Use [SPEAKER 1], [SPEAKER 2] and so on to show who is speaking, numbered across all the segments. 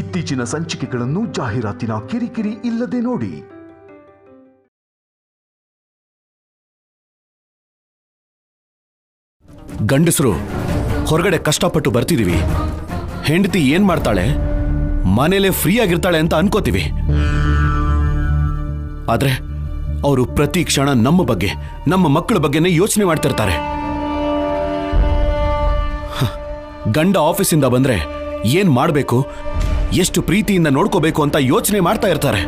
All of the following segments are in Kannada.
[SPEAKER 1] ಇತ್ತೀಚಿನ ಸಂಚಿಕೆಗಳನ್ನು ಜಾಹೀರಾತಿನ ಕಿರಿಕಿರಿ ಇಲ್ಲದೆ ನೋಡಿ.
[SPEAKER 2] ಗಂಡಸರು ಹೊರಗಡೆ ಕಷ್ಟಪಟ್ಟು ಬರ್ತಿದೀವಿ, ಹೆಂಡತಿ ಏನ್ ಮಾಡ್ತಾಳೆ, ಮನೇಲೆ ಫ್ರೀ ಆಗಿರ್ತಾಳೆ ಅಂತ ಅನ್ಕೋತೀವಿ. ಆದ್ರೆ ಅವರು ಪ್ರತಿ ಕ್ಷಣ ನಮ್ಮ ಬಗ್ಗೆ, ನಮ್ಮ ಮಕ್ಕಳ ಬಗ್ಗೆನೇ ಯೋಚನೆ ಮಾಡ್ತಿರ್ತಾರೆ. ಗಂಡ ಆಫೀಸಿಂದ ಬಂದ್ರೆ ಏನ್ ಮಾಡ್ಬೇಕು, ಎಷ್ಟು ಪ್ರೀತಿಯಿಂದ ನೋಡ್ಕೋಬೇಕು ಅಂತ ಯೋಚನೆ ಮಾಡ್ತಾ ಇರ್ತಾರೆ.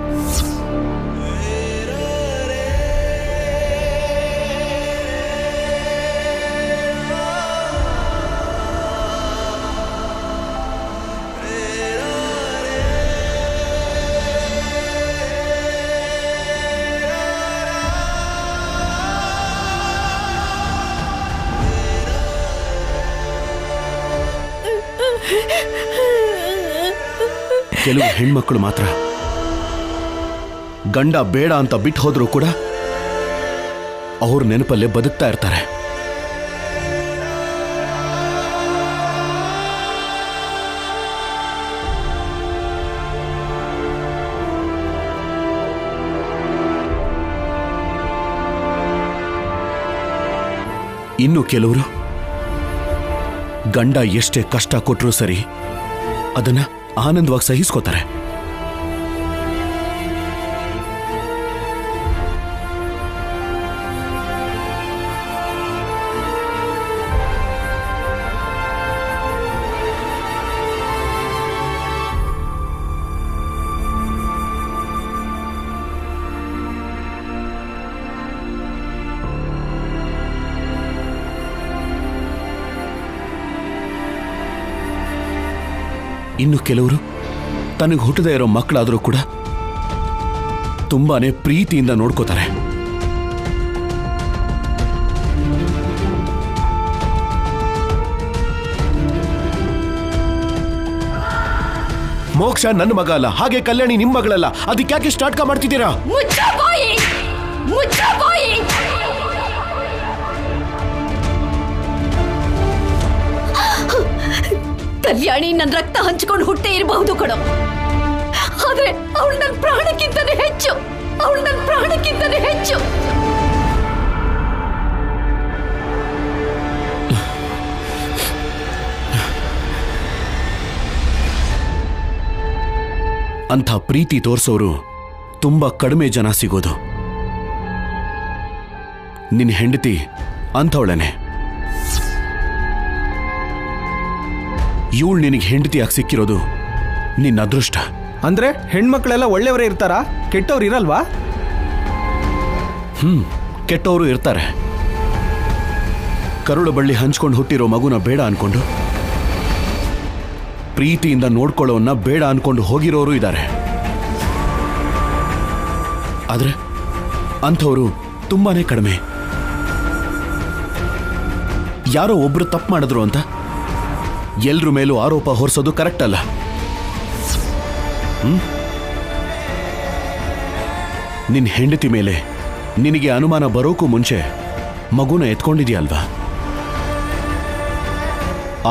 [SPEAKER 2] ಕೆಲವು ಹೆಣ್ಮಕ್ಳು ಮಾತ್ರ ಗಂಡ ಬೇಡ ಅಂತ ಬಿಟ್ಟು ಹೋದ್ರೂ ಕೂಡ ಅವ್ರ ನೆನಪಲ್ಲೇ ಬದುಕ್ತಾ ಇರ್ತಾರೆ. ಇನ್ನು ಕೆಲವರು ಗಂಡ ಎಷ್ಟೇ ಕಷ್ಟ ಕೊಟ್ಟರೂ ಸರಿ ಅದನ್ನ ಆನಂದವಾಗಿ ಸಹಿಸ್ಕೋತಾರೆ. ಇನ್ನು ಕೆಲವರು ತನಗೆ ಹುಟ್ಟದೇ ಇರೋ ಮಕ್ಕಳಾದರೂ ಕೂಡ ತುಂಬಾನೇ ಪ್ರೀತಿಯಿಂದ ನೋಡ್ಕೋತಾರೆ. ಮೋಕ್ಷ ನನ್ನ ಮಗ ಅಲ್ಲ, ಹಾಗೆ ಕಲ್ಯಾಣಿ ನಿಮ್ಮ ಮಗಳಲ್ಲ. ಅದಕ್ಕಾಕೆ ಸ್ಟಾರ್ಟ್ ಮಾಡ್ತಿದ್ದೀರಾ?
[SPEAKER 3] ಕಲ್ಯಾಣಿ ನನ್ನ ರಕ್ತ ಹಂಚಿಕೊಂಡು ಹುಟ್ಟೆ ಇರಬಹುದು ಕಣೋ, ಆದ್ರೆ ಅವಳು ನನ್ನ ಪ್ರಾಣಕ್ಕಿಂತನೇ ಹೆಚ್ಚು. ಅವಳು ನನ್ನ ಪ್ರಾಣಕ್ಕಿಂತನೇ ಹೆಚ್ಚು.
[SPEAKER 2] ಅಂಥ ಪ್ರೀತಿ ತೋರಿಸೋರು ತುಂಬಾ ಕಡಿಮೆ ಜನ ಸಿಗೋದು. ನಿನ್ನ ಹೆಂಡತಿ ಅಂಥವಳೇನೆ. ಇವಳು ನಿನಗೆ ಹೆಂಡತಿಯಾಗಿ ಸಿಕ್ಕಿರೋದು ನಿನ್ನ ಅದೃಷ್ಟ.
[SPEAKER 4] ಅಂದ್ರೆ ಹೆಣ್ಮಕ್ಳೆಲ್ಲ ಒಳ್ಳೆಯವರೇ ಇರ್ತಾರಾ, ಕೆಟ್ಟವ್ರು ಇರಲ್ವಾ?
[SPEAKER 2] ಕೆಟ್ಟವರು ಇರ್ತಾರೆ. ಕರುಳು ಬಳ್ಳಿ ಹಂಚ್ಕೊಂಡು ಹುಟ್ಟಿರೋ ಮಗುನ ಬೇಡ ಅನ್ಕೊಂಡು, ಪ್ರೀತಿಯಿಂದ ನೋಡ್ಕೊಳ್ಳೋನ್ನ ಬೇಡ ಅನ್ಕೊಂಡು ಹೋಗಿರೋರು ಇದ್ದಾರೆ. ಆದ್ರೆ ಅಂಥವರು ತುಂಬಾನೇ ಕಡಿಮೆ. ಯಾರೋ ಒಬ್ರು ತಪ್ಪು ಮಾಡಿದ್ರು ಅಂತ ಎಲ್ರ ಮೇಲೂ ಆರೋಪ ಹೊರಿಸೋದು ಕರೆಕ್ಟ್ ಅಲ್ಲ. ನಿನ್ನ ಹೆಂಡತಿ ಮೇಲೆ ನಿನಗೆ ಅನುಮಾನ ಬರೋಕ್ಕೂ ಮುಂಚೆ ಮಗುನ ಎತ್ಕೊಂಡಿದ್ಯಲ್ವಾ?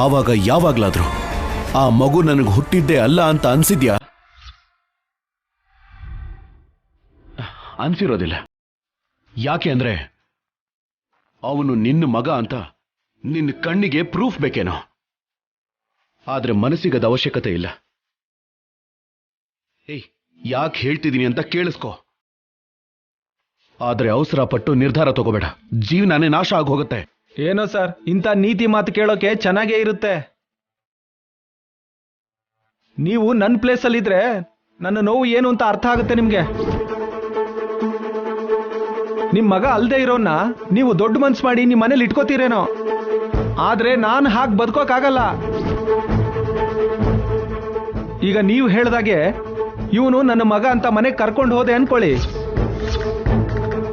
[SPEAKER 2] ಆವಾಗ ಯಾವಾಗ್ಲಾದ್ರೂ ಆ ಮಗು ನನಗೆ ಹುಟ್ಟಿದ್ದೇ ಅಲ್ಲ ಅಂತ ಅನ್ಸಿದ್ಯಾ? ಅನ್ಸಿರೋದಿಲ್ಲ. ಯಾಕೆ ಅಂದ್ರೆ ಅವನು ನಿನ್ನ ಮಗ ಅಂತ ನಿನ್ನ ಕಣ್ಣಿಗೆ ಪ್ರೂಫ್ ಬೇಕೇನೋ, ಆದ್ರೆ ಮನಸ್ಸಿಗದ ಅವಶ್ಯಕತೆ ಇಲ್ಲ. ಯಾಕೆ ಹೇಳ್ತಿದ್ದೀನಿ ಅಂತ ಕೇಳಿಸ್ಕೊ. ಆದ್ರೆ ಅವಸರ ಪಟ್ಟು ನಿರ್ಧಾರ ತಗೋಬೇಡ, ಜೀವನನೇ ನಾಶ ಆಗಿ ಹೋಗುತ್ತೆ.
[SPEAKER 4] ಏನೋ ಸರ್, ಇಂಥ ನೀತಿ ಮಾತು ಕೇಳೋಕೆ ಚೆನ್ನಾಗೇ ಇರುತ್ತೆ. ನೀವು ನನ್ನ ಪ್ಲೇಸಲ್ಲಿದ್ರೆ ನನ್ನ ನೋವು ಏನು ಅಂತ ಅರ್ಥ ಆಗುತ್ತೆ ನಿಮ್ಗೆ. ನಿಮ್ ಮಗ ಅಲ್ದೇ ಇರೋನ್ನ ನೀವು ದೊಡ್ಡ ಮನ್ಸು ಮಾಡಿ ನಿಮ್ಮ ಮನೇಲಿ ಇಟ್ಕೋತೀರೇನೋ, ಆದ್ರೆ ನಾನು ಹಾಗೆ ಬದುಕೋಕ್ಕಾಗಲ್ಲ. ಈಗ ನೀವು ಹೇಳ್ದಾಗೆ ಇವನು ನನ್ನ ಮಗ ಅಂತ ಮನೆಗೆ ಕರ್ಕೊಂಡು ಹೋದೆ ಅನ್ಕೊಳ್ಳಿ.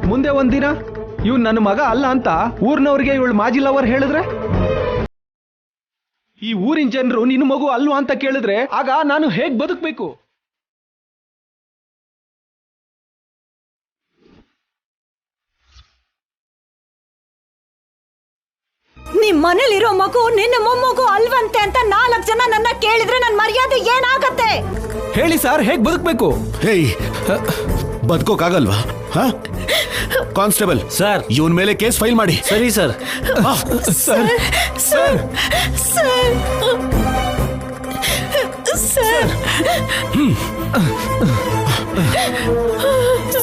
[SPEAKER 4] ಮುಂದೆ ಒಂದಿನ ಇವ್ನು ನನ್ನ ಮಗ ಅಲ್ಲ ಅಂತ ಊರ್ನವ್ರಿಗೆ ಇವಳು ಮಾಜಿ ಲವರ್ ಹೇಳಿದ್ರೆ, ಈ ಊರಿನ ಜನರು ನಿನ್ನ ಮಗು ಅಲ್ವಾ ಅಂತ ಕೇಳಿದ್ರೆ ಆಗ ನಾನು ಹೇಗ್ ಬದುಕಬೇಕು?
[SPEAKER 3] ನಿಮ್ ಮನೇಲಿರೋ ಮಗು ನಿನ್ನ ಮೊಮ್ಮಗು ಅಲ್ವಂತೆ ಅಂತ 4 ಜನ ನನ್ನ ಕೇಳಿದ್ರೆ ನನ್ನ ಮರ್ಯಾದೆ ಏನಾಗತ್ತೆ?
[SPEAKER 4] ಹೇಳಿ ಸರ್, ಹೇಗ್ ಬದುಕಬೇಕು?
[SPEAKER 2] ಹೇಯ್, ಬದುಕೋಕಾಗಲ್ವಾ? ಕಾನ್ಸ್ಟೇಬಲ್
[SPEAKER 5] ಸರ್,
[SPEAKER 2] ಇವನ್ ಮೇಲೆ ಕೇಸ್ ಫೈಲ್ ಮಾಡಿ.
[SPEAKER 5] ಸರಿ sir.
[SPEAKER 4] Sir sir
[SPEAKER 3] sir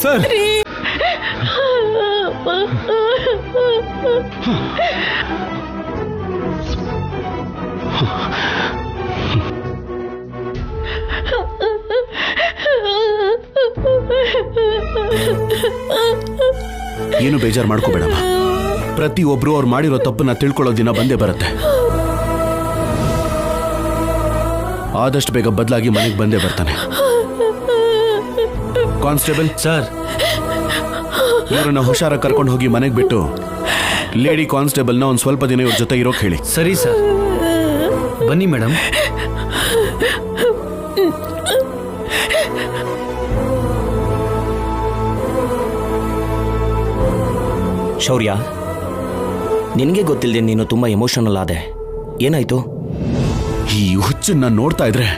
[SPEAKER 4] sir
[SPEAKER 2] ಏನು ಬೇಜಾರು ಮಾಡ್ಕೋಬೇಡಮ್ಮ. ಪ್ರತಿಯೊಬ್ರು ಅವ್ರು ಮಾಡಿರೋ ತಪ್ಪನ್ನ ತಿಳ್ಕೊಳ್ಳೋ ದಿನ ಬಂದೇ ಬರುತ್ತೆ. ಆದಷ್ಟು ಬೇಗ ಬದಲಾಗಿ ಮನೆಗೆ ಬಂದೇ ಬರ್ತಾನೆ. ಕಾನ್ಸ್ಟೇಬಲ್
[SPEAKER 5] ಸರ್,
[SPEAKER 2] ಇವ್ರನ್ನ ಹುಷಾರ ಕರ್ಕೊಂಡು ಹೋಗಿ ಮನೆಗೆ ಬಿಟ್ಟು ಲೇಡಿ ಕಾನ್ಸ್ಟೇಬಲ್ನ ಒಂದು ಸ್ವಲ್ಪ ದಿನ ಇವ್ರ ಜೊತೆ ಇರೋಕೆ ಹೇಳಿ.
[SPEAKER 5] ಸರಿ ಸರ್. ಬನ್ನಿ ಮೇಡಮ್.
[SPEAKER 6] ಶೌರ್ಯ, ನಿನಗೆ ಗೊತ್ತಿಲ್ಲದೆ ನೀನು ತುಂಬ ಎಮೋಷನಲ್ ಆದೆ. ಏನಾಯ್ತು?
[SPEAKER 2] ಈ ಹುಚ್ಚನ್ನ ನೋಡ್ತಾ ಇದ್ರೆ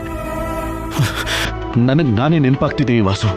[SPEAKER 2] ನನಗೆ ನಾನೇ ನೆನಪಾಗ್ತಿದ್ದೀನಿ ವಾಸು.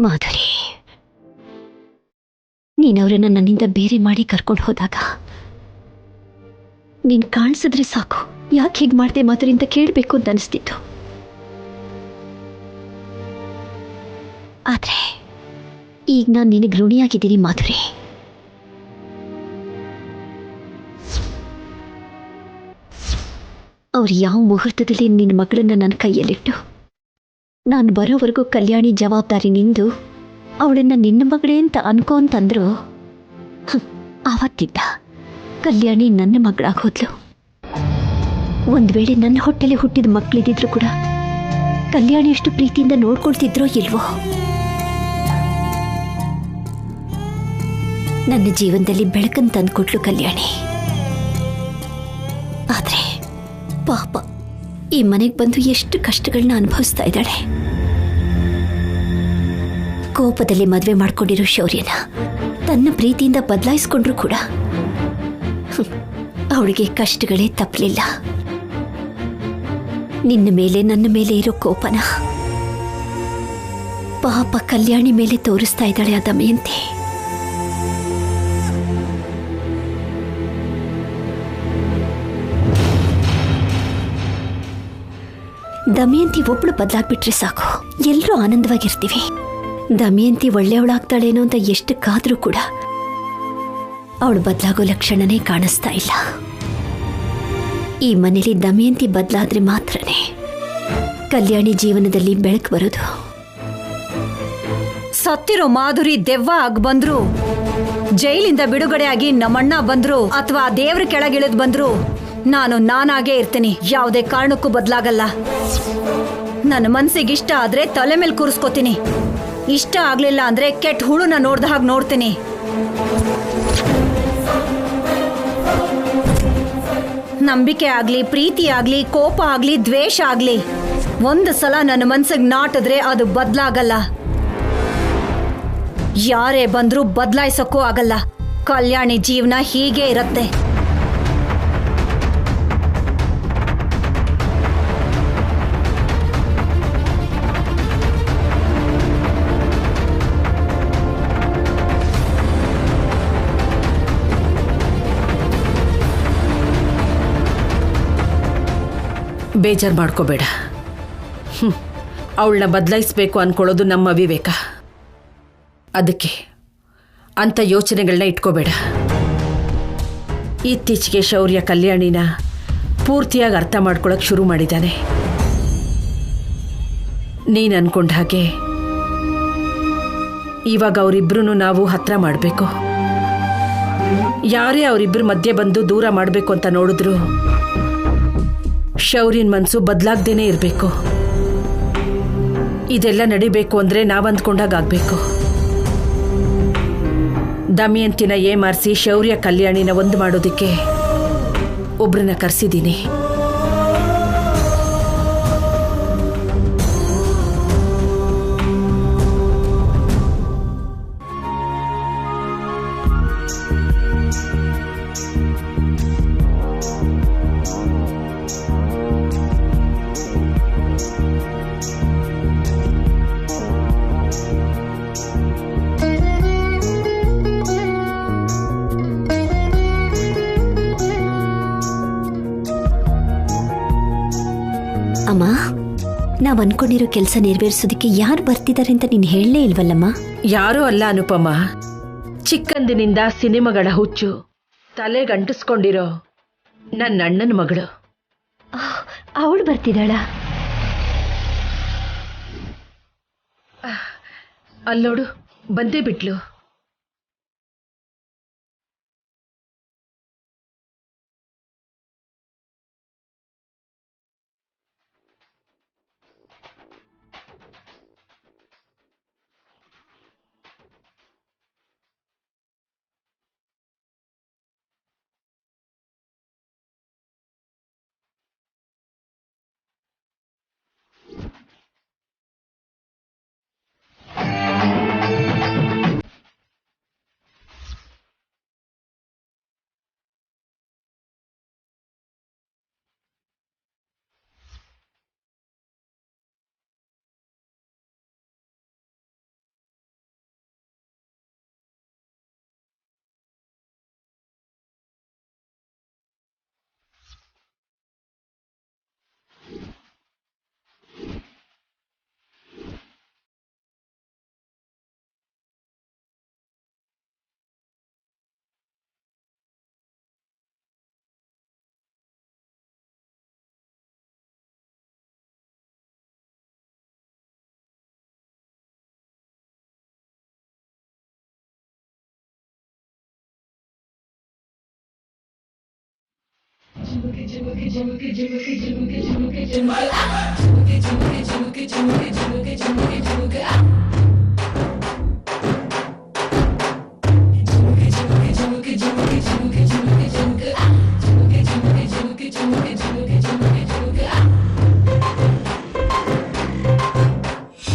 [SPEAKER 3] ಮಾಧುರಿ, ನೀನವರನ್ನ ನನ್ನಿಂದ ಬೇರೆ ಮಾಡಿ ಕರ್ಕೊಂಡು ಹೋದಾಗ ನೀನ್ ಕಾಣಿಸಿದ್ರೆ ಸಾಕು, ಯಾಕೆ ಹೀಗೆ ಮಾಡ್ದೆ ಮಾಧುರಿ ಅಂತ ಕೇಳಬೇಕು ಅಂತ ಅನಿಸ್ತಿತ್ತು. ಆದ್ರೆ ಈಗ ನಾನು ನಿನಗೆ ಋಣಿಯಾಗಿದ್ದೀನಿ ಮಾಧುರಿ. ಅವ್ರು ಯಾವ ಮುಹೂರ್ತದಲ್ಲಿ ನಿನ್ನ ಮಗಳನ್ನ ನನ್ನ ಕೈಯಲ್ಲಿಟ್ಟು ನಾನು ಬರೋವರೆಗೂ ಕಲ್ಯಾಣಿ ಜವಾಬ್ದಾರಿ ನಿಂದು ಅವಳನ್ನ ನಿನ್ನ ಮಗಳೇ ಅಂತ ಅನ್ಕೋ ಅಂತಂದ್ರು, ಆವತ್ತಿದ್ದ ಕಲ್ಯಾಣಿ ನನ್ನ ಮಗಳಾಗೋದ್ಲು. ಒಂದು ವೇಳೆ ನನ್ನ ಹೊಟ್ಟೆಲೆ ಹುಟ್ಟಿದ ಮಕ್ಕಳಿದ್ದಿದ್ರು ಕೂಡ ಕಲ್ಯಾಣಿ ಎಷ್ಟು ಪ್ರೀತಿಯಿಂದ ನೋಡ್ಕೊಳ್ತಿದ್ರೋ ಇಲ್ವೋ. ನನ್ನ ಜೀವನದಲ್ಲಿ ಬೆಳಕನ್ನು ತಂದುಕೊಟ್ಲು ಕಲ್ಯಾಣಿ. ಆದ್ರೆ ಪಾಪ ಈ ಮನೆಗೆ ಬಂದು ಎಷ್ಟು ಕಷ್ಟಗಳನ್ನ ಅನುಭವಿಸ್ತಾ ಇದ್ದಾಳೆ. ಕೋಪದಲ್ಲಿ ಮದುವೆ ಮಾಡ್ಕೊಂಡಿರೋ ಶೌರ್ಯನ ತನ್ನ ಪ್ರೀತಿಯಿಂದ ಬದಲಾಯಿಸ್ಕೊಂಡ್ರು ಕೂಡ ಅವಳಿಗೆ ಕಷ್ಟಗಳೇ ತಪ್ಪಲಿಲ್ಲ. ನಿನ್ನ ಮೇಲೆ ನನ್ನ ಮೇಲೆ ಇರೋ ಕೋಪನ ಪಾಪ ಕಲ್ಯಾಣಿ ಮೇಲೆ ತೋರಿಸ್ತಾ ಇದ್ದಾಳೆ ಆ ದಮಯಂತಿ. ದಮಯಂತಿ ಒಬ್ಳು ಬದಲಾಗ್ಬಿಟ್ರೆ ಸಾಕು, ಎಲ್ಲರೂ ಆನಂದವಾಗಿರ್ತೀವಿ. ದಮಯಂತಿ ಒಳ್ಳೆಯವಳಾಗ್ತಾಳೇನೋ ಅಂತ ಎಷ್ಟು ಕಾದ್ರೂ ಕೂಡ ಅವಳು ಬದಲಾಗೋ ಲಕ್ಷಣನೇ ಕಾಣಿಸ್ತಾ ಇಲ್ಲ. ಈ ಮನೇಲಿ ದಮಯಂತಿ ಬದಲಾದ್ರೆ ಮಾತ್ರನೇ ಕಲ್ಯಾಣಿ ಜೀವನದಲ್ಲಿ ಬೆಳಕು ಬರೋದು.
[SPEAKER 7] ಸತ್ತಿರೋ ಮಾಧುರಿ ದೆವ್ವ ಆಗ್ ಬಂದ್ರು, ಜೈಲಿಂದ ಬಿಡುಗಡೆ ಆಗಿ ನಮ್ಮಣ್ಣ ಬಂದ್ರು, ಅಥವಾ ದೇವ್ರ ಕೆಳಗಿಳಿದ್ ಬಂದ್ರು, ನಾನು ನಾನಾಗೇ ಇರ್ತೀನಿ. ಯಾವುದೇ ಕಾರಣಕ್ಕೂ ಬದಲಾಗಲ್ಲ. ನನ್ನ ಮನ್ಸಿಗೆ ಇಷ್ಟ ಆದ್ರೆ ತಲೆ ಮೇಲೆ ಕೂರಿಸ್ಕೋತೀನಿ, ಇಷ್ಟ ಆಗ್ಲಿಲ್ಲ ಅಂದ್ರೆ ಕೆಟ್ಟ ಹುಳುನ ನೋಡ್ದ ಹಾಗೆ ನೋಡ್ತೀನಿ. ನಂಬಿಕೆ ಆಗ್ಲಿ, ಪ್ರೀತಿ ಆಗ್ಲಿ, ಕೋಪ ಆಗ್ಲಿ, ದ್ವೇಷ ಆಗ್ಲಿ, ಒಂದು ಸಲ ನನ್ನ ಮನ್ಸಿಗೆ ನಾಟಿದ್ರೆ ಅದು ಬದಲಾಗಲ್ಲ. ಯಾರೇ ಬಂದ್ರೂ ಬದಲಾಯಿಸೋಕ್ಕೂ ಆಗಲ್ಲ. ಕಲ್ಯಾಣಿ ಜೀವನ ಹೀಗೆ ಇರತ್ತೆ.
[SPEAKER 8] ಬೇಜಾರು ಮಾಡ್ಕೋಬೇಡ. ಅವಳನ್ನ ಬದಲಾಯಿಸ್ಬೇಕು ಅನ್ಕೊಳ್ಳೋದು ನಮ್ಮ ವಿವೇಕ. ಅದಕ್ಕೆ ಅಂಥ ಯೋಚನೆಗಳನ್ನ ಇಟ್ಕೋಬೇಡ. ಇತ್ತೀಚೆಗೆ ಶೌರ್ಯ ಕಲ್ಯಾಣಿನ ಪೂರ್ತಿಯಾಗಿ ಅರ್ಥ ಮಾಡ್ಕೊಳಕ್ ಶುರು ಮಾಡಿದ್ದಾನೆ. ನೀನ್ ಅನ್ಕೊಂಡ ಹಾಗೆ ಇವಾಗ ಅವರಿಬ್ರು ನಾವು ಹತ್ರ ಮಾಡಬೇಕು. ಯಾರೇ ಅವರಿಬ್ರು ಮಧ್ಯೆ ಬಂದು ದೂರ ಮಾಡಬೇಕು ಅಂತ ನೋಡಿದ್ರು ಶೌರ್ಯನ್ ಮನ್ಸು ಬದಲಾಗ್ದೇನೆ ಇರಬೇಕು. ಇದೆಲ್ಲ ನಡಿಬೇಕು ಅಂದ್ರೆ ನಾವ್ ಅಂದ್ಕೊಂಡಾಗಬೇಕು. ದಮಯಂತಿನ ಏಮಾರಿಸಿ ಶೌರ್ಯ ಕಲ್ಯಾಣಿನ ಒಂದು ಮಾಡೋದಿಕ್ಕೆ ಒಬ್ರನ್ನ ಕರೆಸಿದ್ದೀನಿ.
[SPEAKER 3] ಅಮ್ಮ, ನಾವ್ ಅನ್ಕೊಂಡಿರೋ ಕೆಲಸ ನೆರವೇರಿಸೋದಕ್ಕೆ ಯಾರು ಬರ್ತಿದ್ದಾರೆ ಅಂತ ನೀನ್ ಹೇಳಲೇ ಇಲ್ವಲ್ಲಮ್ಮ?
[SPEAKER 8] ಯಾರೂ ಅಲ್ಲ ಅನುಪಮ, ಚಿಕ್ಕಂದಿನಿಂದ ಸಿನಿಮಾಗಳ ಹುಚ್ಚು ತಲೆಗಂಟಿಸ್ಕೊಂಡಿರೋ ನನ್ನ ಅಣ್ಣನ ಮಗಳು.
[SPEAKER 3] ಅವಳು ಬರ್ತಿದ್ದಾಳ?
[SPEAKER 8] ಅಲ್ಲೋಡು, ಬಂದೇ ಬಿಟ್ಲು.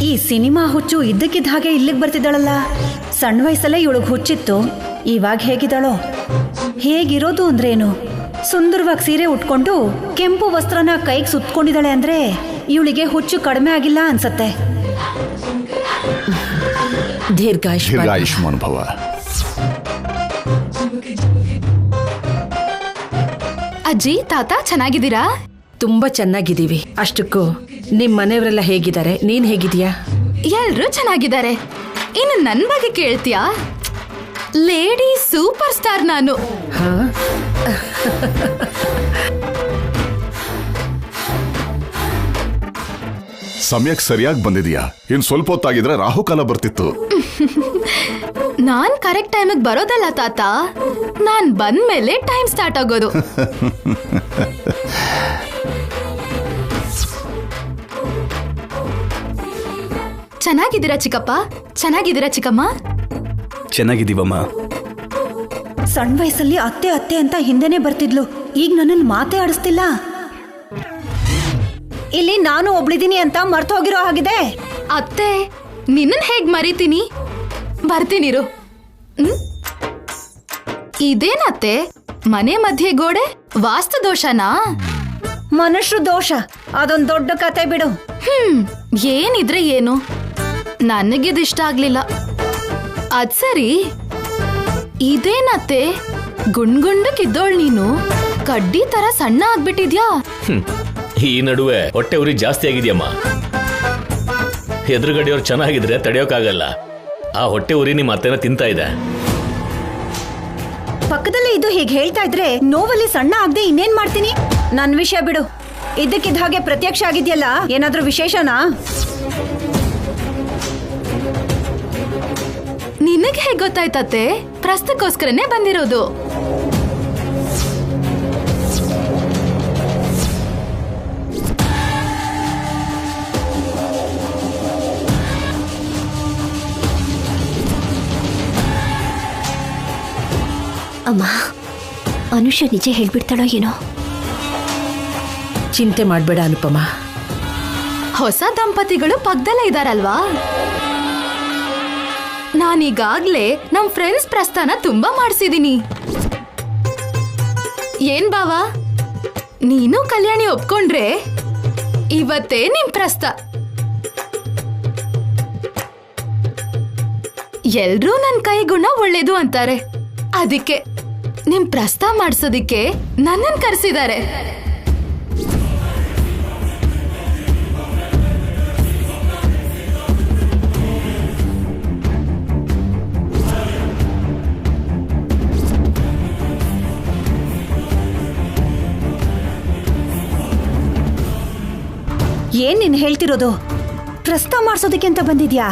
[SPEAKER 7] ಈ ಸಿನಿಮಾ ಹುಚ್ಚು ಇದ್ದಕ್ಕಿದ್ದ ಹಾಗೆ ಇಲ್ಲಿಗೆ ಬರ್ತಿದ್ದಾಳಲ್ಲ. ಸಣ್ಣ ವಯಸ್ಸಲ್ಲೇ ಇವಳಿಗೆ ಹುಚ್ಚಿತ್ತು, ಇವಾಗ ಹೇಗಿದ್ದಾಳೋ? ಹೇಗಿರೋದು ಅಂದ್ರೇನು? ಸುಂದರವಾಗಿ ಸೀರೆ ಉಟ್ಕೊಂಡು ಕೆಂಪು ವಸ್ತ್ರನ ಕೈಗೆ ಸುತ್ಕೊಂಡಿದ್ದಾಳೆ ಅಂದ್ರೆ ಇವಳಿಗೆ ಹುಚ್ಚು ಕಡಿಮೆ ಆಗಿಲ್ಲ ಅನ್ಸತ್ತೆ.
[SPEAKER 1] ದೀರ್ಘಾಯುಷ್ಮಾನ್ ಭವ.
[SPEAKER 9] ಅಜ್ಜಿ, ತಾತ ಚೆನ್ನಾಗಿದ್ದೀರಾ?
[SPEAKER 8] ತುಂಬಾ ಚೆನ್ನಾಗಿದ್ದೀವಿ. ಅಷ್ಟಕ್ಕೂ ನಿಮ್ ಮನೆಯವರೆಲ್ಲ ಹೇಗಿದ್ದಾರೆ? ನೀನ್ ಹೇಗಿದೀಯಾ?
[SPEAKER 9] ಎಲ್ರೂ ಚೆನ್ನಾಗಿದ್ದಾರೆ. ಇನ್ನು ನನ್ ಬಗ್ಗೆ ಕೇಳ್ತೀಯಾ? ಲೇಡಿ ಸೂಪರ್ ಸ್ಟಾರ್ ನಾನು.
[SPEAKER 10] ಸಮಯಕ್ಕೆ ಸರಿಯಾಗಿ ಬಂದಿದೀಯಾ. ಇನ್ ಸ್ವಲ್ಪ ಹೊತ್ತಾಗಿದ್ರೆ ರಾಹುಕಾಲ ಬರ್ತಿತ್ತು.
[SPEAKER 9] ನಾನ್ ಕರೆಕ್ಟ್ ಟೈಮಿಗೆ ಬರೋದಲ್ಲ ತಾತ, ನಾನ್ ಬಂದ್ಮೇಲೆ ಟೈಮ್ ಸ್ಟಾರ್ಟ್ ಆಗೋದು. ಚೆನ್ನಾಗಿದ್ದೀರಾ ಚಿಕ್ಕಪ್ಪ? ಚೆನ್ನಾಗಿದ್ದೀರಾ ಚಿಕ್ಕಮ್ಮ?
[SPEAKER 5] ಚೆನ್ನಾಗಿದ್ದೀವಮ್ಮ.
[SPEAKER 7] ಸಣ್ಣ ವಯಸ್ಸಲ್ಲಿ ಅತ್ತೆ ಅತ್ತೆ ಅಂತ ಹಿಂದೆನೆ ಬರ್ತಿದ್ಲು, ಈಗ ನನ್ನನ್ನು ಮಾತೇ ಆಡಿಸ್ತಿಲ್ಲ. ಇಲ್ಲಿ ನಾನು ಒಬ್ಳಿದೀನಿ ಅಂತ ಮರ್ತು ಹೋಗಿರೋ ಹಾಗಿದೆ.
[SPEAKER 9] ಅತ್ತೆ, ನಿನ್ನನ್ ಹೇಗ್ ಮರಿತೀನಿ? ಬರ್ತೀನಿರು. ಇದೇನತ್ತೆ ಮನೆ ಮಧ್ಯೆ ಗೋಡೆ? ವಾಸ್ತು ದೋಷನಾ?
[SPEAKER 7] ಮನುಷ್ಯ ದೋಷ, ಅದೊಂದ್ ದೊಡ್ಡ ಕತೆ ಬಿಡು.
[SPEAKER 9] ಏನಿದ್ರೆ ಏನು, ನನಗಿದಿಷ್ಟ ಆಗ್ಲಿಲ್ಲ. ಅದ್ ಸರಿ, ಇದೇನತ್ತೆ ಗುಂಡ್ಗುಂಡಕ್ಕಿದ್ದೋಳ್ ನೀನು ಕಡ್ಡಿ ತರ ಸಣ್ಣ ಆಗ್ಬಿಟ್ಟಿದ್ಯಾ?
[SPEAKER 11] ಈ ನಡುವೆ ಹೊಟ್ಟೆ ಉರಿ ಜಾಸ್ತಿ ಆಗಿದ್ಯಮ್ಮ. ಎದುರುಗಡೆಯವ್ರು ಚೆನ್ನಾಗಿದ್ರೆ ತಡೆಯೋಕ್ಕಾಗಲ್ಲ. ಆ ಹೊಟ್ಟೆ ಉರಿ ನಿಮ್ಮ ಅತ್ತೆನ ತಿಂತಾ ಇದೆ.
[SPEAKER 7] ಪಕ್ಕದಲ್ಲೇ ಇದು ಹೀಗೆ ಹೇಳ್ತಾ ಇದ್ರೆ ನೋವಲ್ಲಿ ಸಣ್ಣ ಆಗದೆ ಇನ್ನೇನ್ ಮಾಡ್ತೀನಿ? ನನ್ನ ವಿಷಯ ಬಿಡು. ಇದ್ದಕ್ಕಿದ್ದ ಹಾಗೆ ಪ್ರತ್ಯಕ್ಷ ಆಗಿದ್ಯಲ್ಲ, ಏನಾದ್ರೂ ವಿಶೇಷನಾ?
[SPEAKER 9] ನಿನಗೆ ಹೇಗೆ ಗೊತ್ತಾಯ್ತತ್ತೆ? ಪ್ರಸ್ತಕ್ಕೋಸ್ಕರನೇ ಬಂದಿರೋದು.
[SPEAKER 3] ಅಮ್ಮ, ಅನುಷ ನಿಜ ಹೇಳ್ಬಿಡ್ತಾಳೋ ಏನೋ.
[SPEAKER 8] ಚಿಂತೆ ಮಾಡಬೇಡ ಅನುಪಮ.
[SPEAKER 9] ಹೊಸ ದಂಪತಿಗಳು ಪಕ್ಕದಲ್ಲೇ ಇದಾರಲ್ವಾ? ನಾನೀಗಾಗ್ಲೇ ನಮ್ ಫ್ರೆಂಡ್ಸ್ ಪ್ರಸ್ಥಾನ ತುಂಬಾ ಮಾಡಿಸಿದೀನಿ. ಏನ್ ಬಾವ, ನೀನು ಕಲ್ಯಾಣಿ ಒಪ್ಕೊಂಡ್ರೆ ಇವತ್ತೇ ನಿಮ್ ಪ್ರಸ್ತ. ಎಲ್ರೂ ನನ್ ಕೈ ಗುಣ ಒಳ್ಳೇದು ಅಂತಾರೆ. ಅದಕ್ಕೆ ನಿಮ್ ಪ್ರಸ್ತ ಮಾಡ್ಸೋದಿಕ್ಕೆ ನನ್ನನ್ ಕರೆಸಿದ್ದಾರೆ.
[SPEAKER 7] ಏನ್ ನೀನ್ ಹೇಳ್ತಿರೋದು? ಪ್ರಸ್ತಾವ ಮಾಡ್ಸೋದಕ್ಕೆ ಅಂತ ಬಂದಿದ್ಯಾ?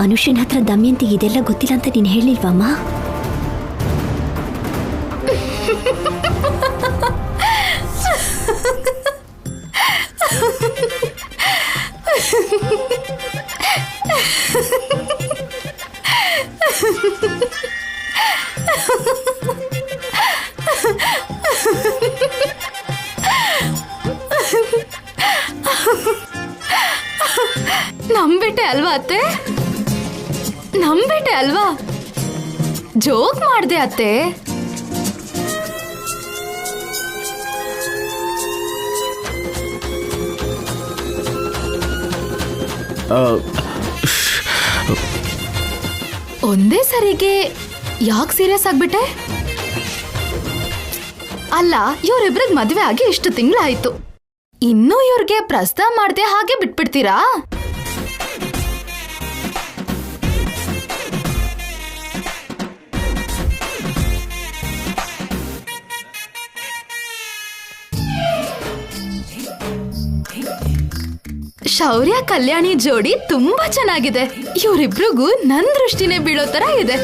[SPEAKER 3] ಅನುಷನ್ ಹತ್ರ ದಮಯಂತಿಗೆ ಇದೆಲ್ಲ ಗೊತ್ತಿಲ್ಲ ಅಂತ ನೀನು ಹೇಳಿಲ್ವಮ್ಮ?
[SPEAKER 9] ನಂಬಿಟ್ಟೆ ಅಲ್ವಾ ಅತ್ತೆ? ನಂಬಿಟ್ಟೆ ಅಲ್ವಾ? ಜೋಕ್ ಮಾಡ್ದೆ ಅತ್ತೆ. ಒಂದೇ ಸರಿಗೆ ಯಾಕೆ ಸೀರಿಯಸ್ ಆಗ್ಬಿಟ್ಟೆ? ಅಲ್ಲ, ಇವ್ರಿಬ್ರಿಗೆ ಮದ್ವೆ ಆಗಿ ಇಷ್ಟು ತಿಂಗಳಾಯ್ತು, ಇನ್ನೂ ಇವ್ರಿಗೆ ಪ್ರಸ್ತಾವ ಮಾಡ್ದೆ ಹಾಗೆ ಬಿಟ್ಬಿಡ್ತೀರಾ? ಶೌರ್ಯ ಕಲ್ಯಾಣಿ ಜೋಡಿ ತುಂಬಾ ಚೆನ್ನಾಗಿದೆ. ಇವರಿಬ್ರಿಗೂ ನನ್ ದೃಷ್ಟಿನೇ ಬೀಳೋ ತರ ಇದೆ.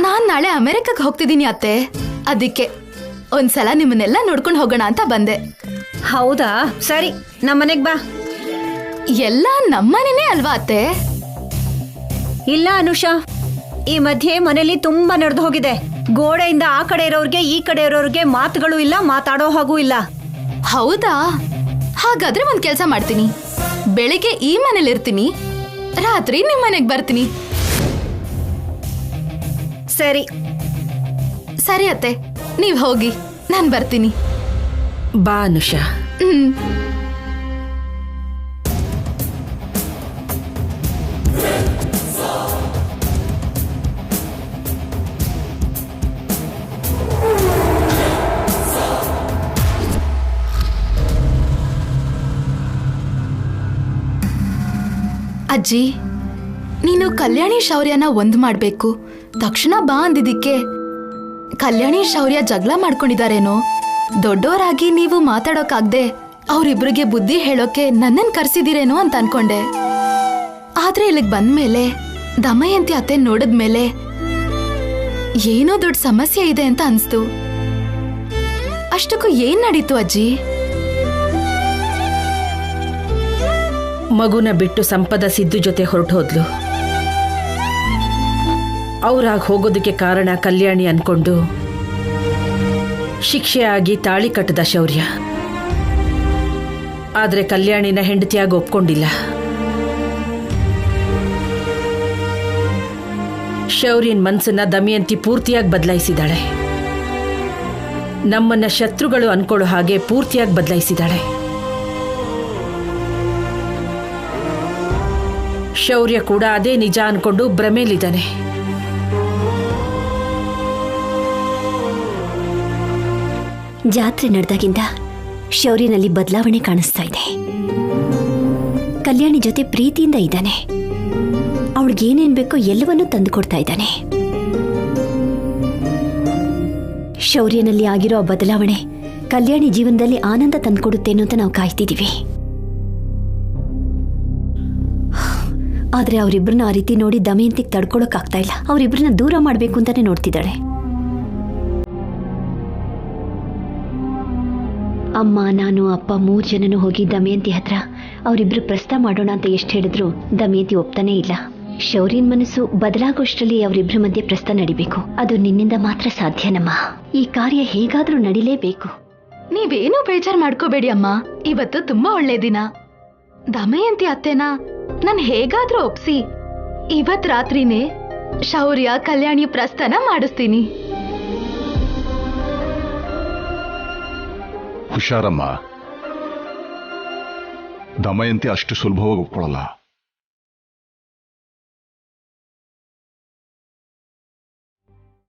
[SPEAKER 9] ನಾನ್ ನಾಳೆ ಅಮೆರಿಕಕ್ಕೆ ಹೋಗ್ತಿದ್ದೀನಿ ಅತ್ತೆ. ಅದಕ್ಕೆ ಒಂದ್ಸಲ ನಿಮ್ಮನ್ನೆಲ್ಲ ನೋಡ್ಕೊಂಡು ಹೋಗೋಣ ಅಂತ ಬಂದೆ.
[SPEAKER 7] ಹೌದಾ? ಸರಿ, ನಮ್ಮನೆಗ್ ಬಾ.
[SPEAKER 9] ಎಲ್ಲ ನಮ್ಮನೇನೇ ಅಲ್ವಾ ಅತ್ತೆ?
[SPEAKER 7] ಇಲ್ಲ ಅನುಷಾ, ಈ ಮಧ್ಯೆ ಮನೇಲಿ ತುಂಬಾ ನಡೆದು ಹೋಗಿದೆ. ಗೋಡೆಯಿಂದ ಆ ಕಡೆ ಇರೋರ್ಗೆ ಈ ಕಡೆ ಇರೋರ್ಗೆ ಮಾತುಗಳು ಇಲ್ಲ, ಮಾತಾಡೋ ಹಾಗೂ ಇಲ್ಲ.
[SPEAKER 9] ಹೌದಾ? ಹಾಗಾದ್ರೆ ಒಂದ್ ಕೆಲ್ಸ ಮಾಡ್ತೀನಿ. ಬೆಳಿಗ್ಗೆ ಈ ಮನೇಲಿ ಇರ್ತೀನಿ, ರಾತ್ರಿ ನಿಮ್ ಮನೆಗ್ ಬರ್ತೀನಿ.
[SPEAKER 7] ಸರಿ
[SPEAKER 9] ಸರಿ ಅತ್ತೆ, ನೀವ್ ಹೋಗಿ, ನಾನ್ ಬರ್ತೀನಿ.
[SPEAKER 8] ಬಾ ಅನುಷಾ.
[SPEAKER 9] ಅಜ್ಜಿ, ನೀನು ಕಲ್ಯಾಣಿ ಶೌರ್ಯನ ಒಂದ್ ಮಾಡ್ಬೇಕು. ತಕ್ಷಣ ಬಾ ಅಂದಿದ್ದಕ್ಕೆ ಕಲ್ಯಾಣಿ ಶೌರ್ಯ ಜಗಳ ಮಾಡ್ಕೊಂಡಿದಾರೇನೋ. ದೊಡ್ಡವರಾಗಿ ನೀವು ಮಾತಾಡೋಕಾಗ್ದೆ ಅವ್ರಿಬ್ರಿಗೆ ಬುದ್ಧಿ ಹೇಳೋಕೆ ನನ್ನನ್ ಕರ್ಸಿದಿರೇನೋ ಅಂತ ಅನ್ಕೊಂಡೆ. ಆದ್ರೆ ಇಲ್ಲಿಗೆ ಬಂದ್ಮೇಲೆ ದಮಯಂತಿ ಅತ್ತೆ ನೋಡಿದ್ಮೇಲೆ ಏನೋ ದೊಡ್ಡ ಸಮಸ್ಯೆ ಇದೆ ಅಂತ ಅನ್ಸ್ತು. ಅಷ್ಟಕ್ಕೂ ಏನ್ ನಡೀತು ಅಜ್ಜಿ?
[SPEAKER 8] ಮಗುನ ಬಿಟ್ಟು ಸಂಪದ ಸಿದ್ದು ಜೊತೆ ಹೊರಟು ಹೋದ್ಲು. ಅವ್ರಾಗ ಹೋಗೋದಕ್ಕೆ ಕಾರಣ ಕಲ್ಯಾಣಿ ಅನ್ಕೊಂಡು ಶಿಕ್ಷೆಯಾಗಿ ತಾಳಿ ಕಟ್ಟದ ಶೌರ್ಯ. ಆದ್ರೆ ಕಲ್ಯಾಣಿನ ಹೆಂಡತಿಯಾಗಿ ಒಪ್ಕೊಂಡಿಲ್ಲ. ಶೌರ್ಯನ್ ಮನ್ಸನ್ನ ದಮಯಂತಿ ಪೂರ್ತಿಯಾಗಿ ಬದಲಾಯಿಸಿದಾಳೆ. ನಮ್ಮನ್ನ ಶತ್ರುಗಳು ಅನ್ಕೊಳ್ಳೋ ಹಾಗೆ ಪೂರ್ತಿಯಾಗಿ ಬದಲಾಯಿಸಿದಾಳೆ. ಶೌರ್ಯ ಕೂಡ ಅದೇ ನಿಜ ಅನ್ಕೊಂಡು ಭ್ರಮೇಲಿದ್ದಾನೆ.
[SPEAKER 3] ಜಾತ್ರೆ ನಡೆದಾಗಿಂದ ಶೌರ್ಯನಲ್ಲಿ ಬದಲಾವಣೆ ಕಾಣಿಸ್ತಾ ಇದೆ. ಕಲ್ಯಾಣಿ ಜೊತೆ ಪ್ರೀತಿಯಿಂದ ಇದ್ದಾನೆ. ಅವಳಿಗೇನೇನ್ ಬೇಕೋ ಎಲ್ಲವನ್ನೂ ತಂದುಕೊಡ್ತಾ ಇದ್ದಾನೆ. ಶೌರ್ಯನಲ್ಲಿ ಆಗಿರೋ ಆ ಬದಲಾವಣೆ ಕಲ್ಯಾಣಿ ಜೀವನದಲ್ಲಿ ಆನಂದ ತಂದುಕೊಡುತ್ತೇನೋ ಅಂತ ನಾವು ಕಾಯ್ತಿದ್ದೀವಿ. ಆದ್ರೆ ಅವರಿಬ್ಬರನ್ನ ಆ ರೀತಿ ನೋಡಿ ದಮಯಂತಿಗೆ ತಡ್ಕೊಳಕ್ಕಾಗ್ತಾ ಇಲ್ಲ. ಅವರಿಬ್ಬರನ್ನ ದೂರ ಮಾಡಬೇಕು ಅಂತಾನೆ ನೋಡ್ತಿದ್ದಾಳೆ. ಅಮ್ಮ, ನಾನು, ಅಪ್ಪ 3 ಜನನು ಹೋಗಿ ದಮಯಂತಿ ಹತ್ರ ಅವರಿಬ್ರು ಪ್ರಸ್ತಾವ ಮಾಡೋಣ ಅಂತ ಎಷ್ಟು ಹೇಳಿದ್ರು ದಮಯಂತಿ ಒಪ್ತಾನೇ ಇಲ್ಲ. ಶೌರ್ಯನ್ ಮನಸ್ಸು ಬದಲಾಗೋಷ್ಟರಲ್ಲಿ ಅವರಿಬ್ಬರ ಮಧ್ಯೆ ಪ್ರಸ್ತಾವ ನಡಿಬೇಕು. ಅದು ನಿನ್ನಿಂದ ಮಾತ್ರ ಸಾಧ್ಯನಮ್ಮ. ಈ ಕಾರ್ಯ ಹೇಗಾದ್ರೂ ನಡಿಲೇಬೇಕು.
[SPEAKER 9] ನೀವೇನು ಬೇಜಾರು ಮಾಡ್ಕೋಬೇಡಿ ಅಮ್ಮ. ಇವತ್ತು ತುಂಬಾ ಒಳ್ಳೆ ದಿನ. ದಮಯಂತಿ ಅತ್ತೆನ ನಾನು ಹೇಗಾದ್ರೂ ಒಪ್ಸಿ ಇವತ್ ರಾತ್ರಿನೇ ಶೌರ್ಯ ಕಲ್ಯಾಣಿ ಪ್ರಸ್ಥಾನ ಮಾಡಿಸ್ತೀನಿ.
[SPEAKER 10] ಹುಷಾರಮ್ಮ, ದಮಯಂತಿ ಅಷ್ಟು ಸುಲಭವಾಗಿ ಒಪ್ಕೊಳ್ಳಲ್ಲ.